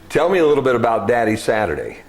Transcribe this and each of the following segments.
Tell me a little bit about Daddy Saturday.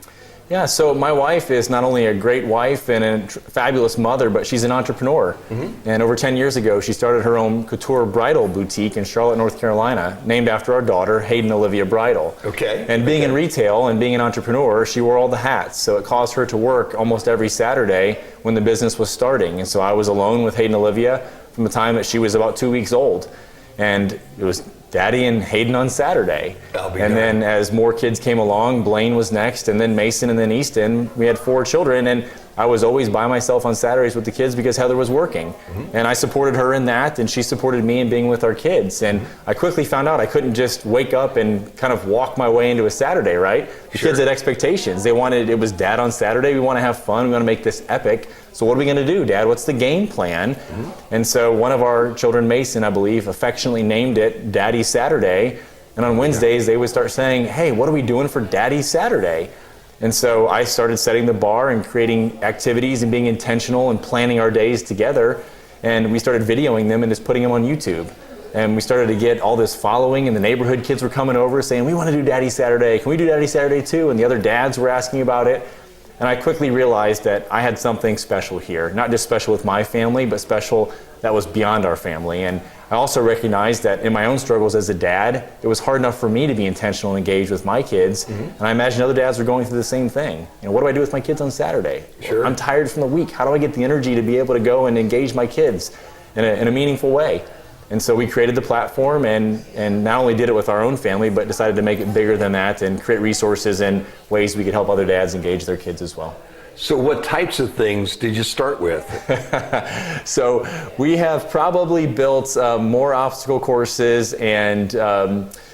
Yeah, so my wife is not only a great wife and a fabulous mother, but she's an entrepreneur. And over 10 years ago, she started her own couture bridal boutique in Charlotte, North Carolina, named after our daughter, Hayden Olivia Bridal. Okay. And being in retail and being an entrepreneur, she wore all the hats. So it caused her to work almost every Saturday when the business was starting. And so I was alone with Hayden Olivia from the time that she was about 2 weeks old. And it was Daddy and Hayden on Saturday. And then as more kids came along, Blaine was next, and then Mason, and then Easton. We had 4 children, and I was always by myself on Saturdays with the kids because Heather was working. And I supported her in that, and she supported me in being with our kids. And I quickly found out I couldn't just wake up and kind of walk my way into a Saturday, right? The kids had expectations. They wanted, it was Dad on Saturday, we want to have fun, we want to make this epic. So what are we going to do, Dad? What's the game plan? And so one of our children, Mason, I believe, affectionately named it Daddy Saturday. And on Wednesdays, they would start saying, hey, what are we doing for Daddy Saturday? And so I started setting the bar and creating activities and being intentional and planning our days together. And we started videoing them and just putting them on YouTube. And we started to get all this following, and the neighborhood kids were coming over saying, we want to do Daddy Saturday. Can we do Daddy Saturday too? And the other dads were asking about it. And I quickly realized that I had something special here, not just special with my family, but special that was beyond our family. And I also recognized that in my own struggles as a dad, it was hard enough for me to be intentional and engaged with my kids. And I imagine other dads were going through the same thing. You know, what do I do with my kids on Saturday? Sure. I'm tired from the week. How do I get the energy to be able to go and engage my kids in a meaningful way? And so we created the platform and not only did it with our own family, but decided to make it bigger than that and create resources and ways we could help other dads engage their kids as well. So what types of things did you start with? So we have probably built more obstacle courses and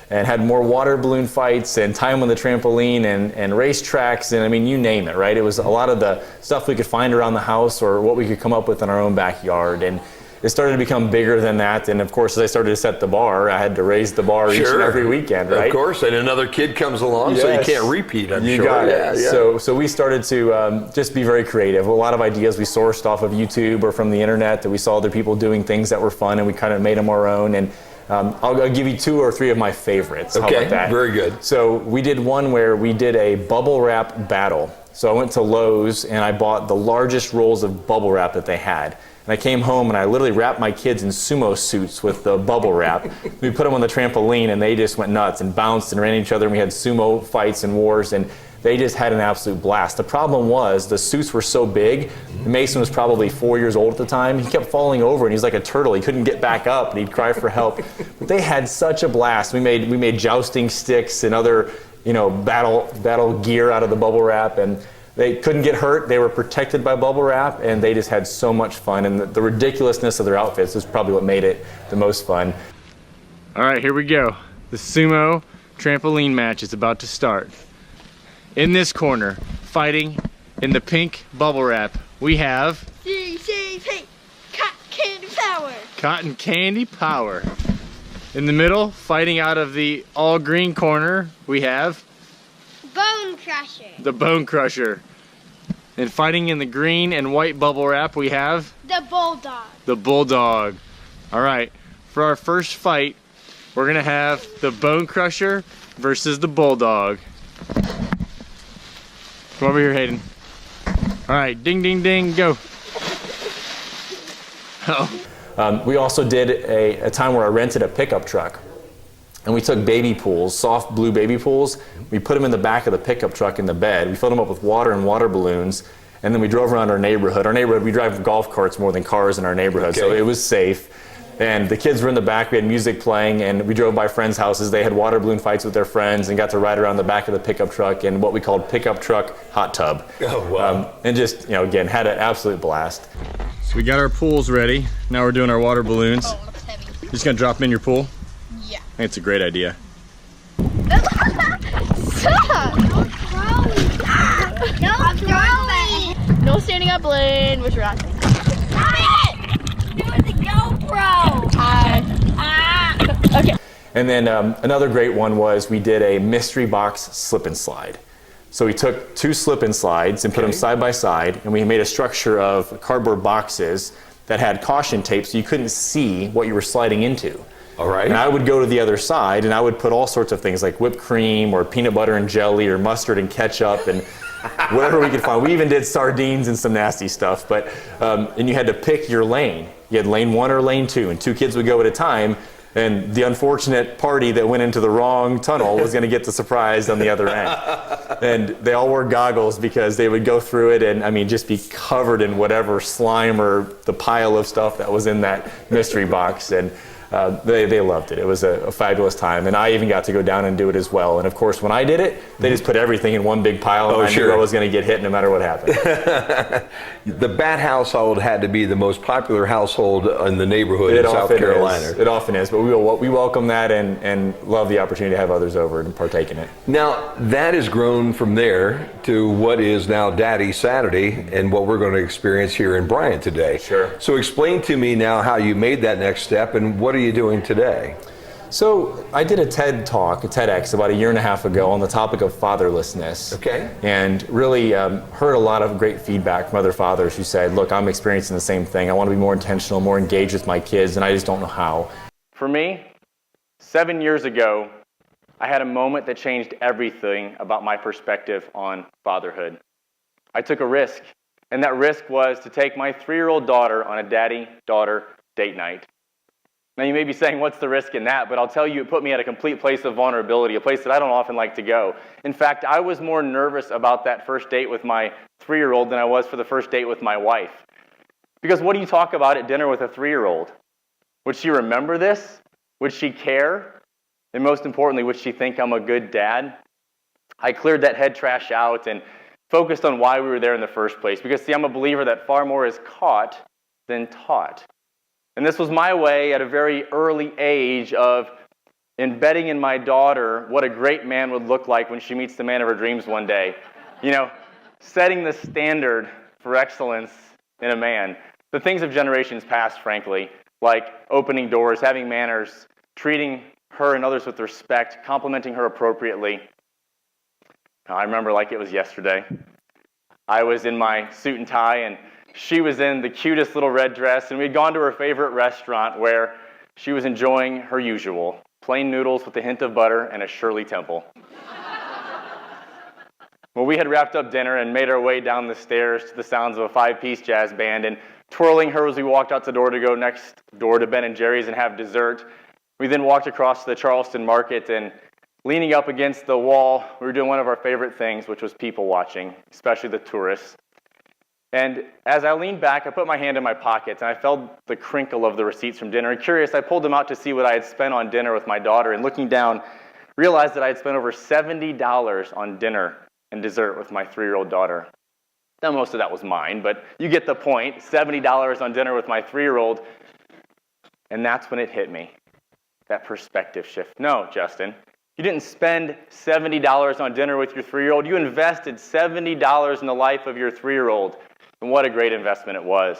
had more water balloon fights and time on the trampoline and race tracks, and I mean, you name it, right? It was a lot of the stuff we could find around the house or what we could come up with in our own backyard. And it started to become bigger than that, and of course, as I started to set the bar, I had to raise the bar each and every weekend, right? Of course, and another kid comes along, so you can't repeat, I'm sure. You got it. Yeah. So we started to just be very creative. A lot of ideas we sourced off of YouTube or from the internet that we saw other people doing things that were fun, and we kind of made them our own. And I'll give you 2 or 3 of my favorites. How about that? Very good. So we did one where we did a bubble wrap battle. So I went to Lowe's and I bought the largest rolls of bubble wrap that they had. And I came home and I literally wrapped my kids in sumo suits with the bubble wrap. We put them on the trampoline and they just went nuts and bounced and ran at each other, and we had sumo fights and wars, and they just had an absolute blast. The problem was the suits were so big. Mason was probably 4 years old at the time. He kept falling over and he's like a turtle. He couldn't get back up and he'd cry for help. But they had such a blast. We made jousting sticks and other, battle gear out of the bubble wrap, and they couldn't get hurt. They were protected by bubble wrap, and they just had so much fun. And the ridiculousness of their outfits is probably what made it the most fun. All right, here we go. The sumo trampoline match is about to start. In this corner, fighting in the pink bubble wrap, we have CCP, Cotton Candy Power. Cotton Candy Power. In the middle, fighting out of the all green corner, we have Bone Crusher. the Bone Crusher. And fighting in the green and white bubble wrap, we have The Bulldog. the Bulldog. All right, for our first fight, we're gonna have the Bone Crusher versus the Bulldog. Come over here, Hayden. All right, ding, ding, ding, go. We also did a time where I rented a pickup truck. And we took baby pools, soft blue baby pools. We put them in the back of the pickup truck in the bed. We filled them up with water and water balloons. And then we drove around our neighborhood. We drive golf carts more than cars in our neighborhood, so it was safe. And the kids were in the back, we had music playing, and we drove by friends' houses. They had water balloon fights with their friends and got to ride around the back of the pickup truck in what we called pickup truck hot tub. Oh, wow. And just, again, had an absolute blast. So we got our pools ready. Now we're doing our water balloons. Oh, that's heavy. You're just gonna drop them in your pool? Yeah. I think it's a great idea. Stop! Don't throw it. Don't throw it. No standing up, Blaine. What's your action? Do it the GoPro. Okay. And then another great one was we did a mystery box slip and slide. So we took 2 slip and slides and put them side by side, and we made a structure of cardboard boxes that had caution tape so you couldn't see what you were sliding into. All right. And I would go to the other side and I would put all sorts of things like whipped cream or peanut butter and jelly or mustard and ketchup and whatever we could find. We even did sardines and some nasty stuff. But and you had to pick your lane. You had lane 1 or lane 2, and 2 kids would go at a time. And the unfortunate party that went into the wrong tunnel was going to get the surprise on the other end. And they all wore goggles because they would go through it and, I mean, just be covered in whatever slime or the pile of stuff that was in that mystery box. And they loved it. It was a fabulous time. And I even got to go down and do it as well. And of course, when I did it, they just put everything in one big pile, and I knew I was going to get hit no matter what happened. The Bat household had to be the most popular household in the neighborhood in South Carolina. It often is, but we welcome that and love the opportunity to have others over and partake in it. Now, that has grown from there to what is now Daddy Saturday and what we're going to experience here in Bryant today. Sure. So explain to me now how you made that next step and what are you doing today? So I did a TED Talk, a TEDx, about 1.5 years ago on the topic of fatherlessness. Okay. And really heard a lot of great feedback from other fathers who said, look, I'm experiencing the same thing. I want to be more intentional, more engaged with my kids, and I just don't know how. For me, 7 years ago, I had a moment that changed everything about my perspective on fatherhood. I took a risk, and that risk was to take my 3-year-old daughter on a daddy-daughter date night. Now, you may be saying, what's the risk in that? But I'll tell you, it put me at a complete place of vulnerability, a place that I don't often like to go. In fact, I was more nervous about that first date with my 3-year-old than I was for the first date with my wife. Because what do you talk about at dinner with a 3-year-old? Would she remember this? Would she care? And most importantly, would she think I'm a good dad? I cleared that head trash out and focused on why we were there in the first place. Because, see, I'm a believer that far more is caught than taught. And this was my way at a very early age of embedding in my daughter what a great man would look like when she meets the man of her dreams one day. You know, setting the standard for excellence in a man. The things of generations past, frankly, like opening doors, having manners, treating her and others with respect, complimenting her appropriately. Now, I remember like it was yesterday. I was in my suit and tie, and she was in the cutest little red dress, and we'd gone to her favorite restaurant where she was enjoying her usual, plain noodles with a hint of butter and a Shirley Temple. Well, we had wrapped up dinner and made our way down the stairs to the sounds of a 5-piece jazz band, and twirling her as we walked out the door to go next door to Ben & Jerry's and have dessert. We then walked across to the Charleston Market, and leaning up against the wall, we were doing one of our favorite things, which was people watching, especially the tourists. And as I leaned back, I put my hand in my pocket, and I felt the crinkle of the receipts from dinner. And curious, I pulled them out to see what I had spent on dinner with my daughter, and looking down, realized that I had spent over $70 on dinner and dessert with my 3-year-old daughter. Now, most of that was mine, but you get the point. $70 on dinner with my 3-year-old. And that's when it hit me, that perspective shift. No, Justin, you didn't spend $70 on dinner with your 3-year-old. You invested $70 in the life of your 3-year-old. And what a great investment it was.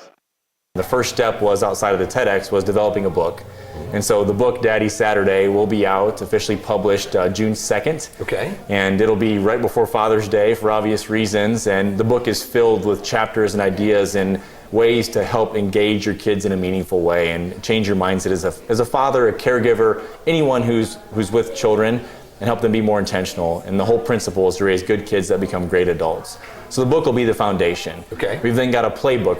The first step was, outside of the TEDx, was developing a book. And so the book, Daddy Saturday, will be out, officially published June 2nd. Okay. And it'll be right before Father's Day for obvious reasons. And the book is filled with chapters and ideas and ways to help engage your kids in a meaningful way and change your mindset as a father, a caregiver, anyone who's with children, and help them be more intentional. And the whole principle is to raise good kids that become great adults. So the book will be the foundation. Okay. We've then got a playbook.